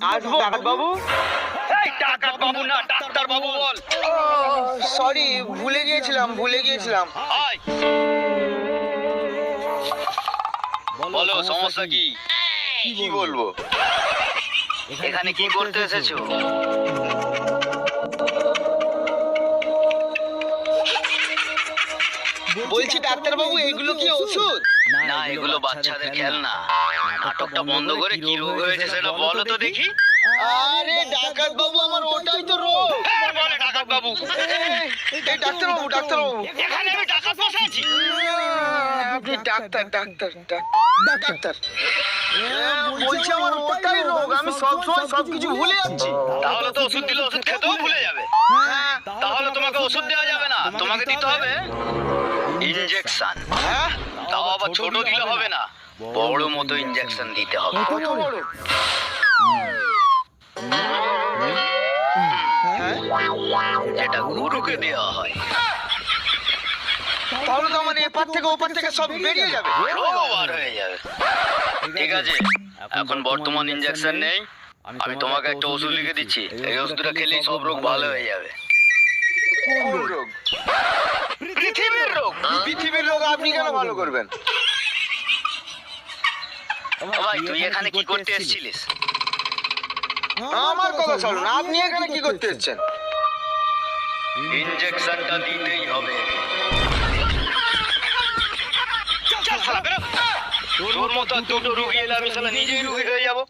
আসবো ডাক্তার বাবু। এই ডাকাত বাবু না, ডাক্তার বাবু বল। সরি, ভুলে গিয়েছিলাম। আয় বলো, সমস্যা কি? কি বলবো? এখানে কি করতে এসেছো? বলছি ডাক্তার বাবু, এগুলো কি ওষুধ? না, এগুলো বাচ্চাদের খেলনা। নাটকটা বন্ধ করে কি রোগ হয়েছে সেটা বলো তো দেখি। আরে ডাক্তার বাবু, আমার ওটাই তো রোগ। বলে ডাকাত বাবু। এই ডাক্তার বাবু, এখানে আমি ডাকাত বসাইছি। আপনি ডাক্তার। বলছি আমার ওটাই রোগ, আমি সবসময় সবকিছু ভুলে যাচ্ছি। তাহলে তো ওষুধ দিলে ওষুধ খেতেও ভুলে যাবে। তাহলে তোমাকে ওষুধ দেওয়া যাবে না, তোমাকে দিতে হবে ইনজেকশন। হ্যাঁ, তাও আবার ছোট দিলে হবে না, বড় মতো ইনজেকশন দিতে হবে। কত বড়? যেটা গরুকে দেওয়া হয়। তাহলে তো আমার এপার থেকে ওপার থেকে সব বেরিয়ে যাবে। রোগও বার হয়ে যাবে। ঠিক আছে, এখন বর্তমান ইনজেকশন নেই, আমি তোমাকে একটা ওষুধ লিখে দিচ্ছি। এই ওষুধটা খেলেই সব রোগ ভালো হয়ে যাবে। কোন রোগ? পৃথিবীর রোগ। পৃথিবীর রোগ আপনি কেন ভালো করবেন? ভাই, তুই এখানে কি করতে এসেছিলিস? আমার কথা চলুন, আপনি এখানে কি করতে এসেছেন? ইনজেকশনটা দিতেই হবে। চল শালা, বেরো। তোর মতো আর দুটো রুগী এলে আমি শালা নিজেই রুগী হয়ে যাবো।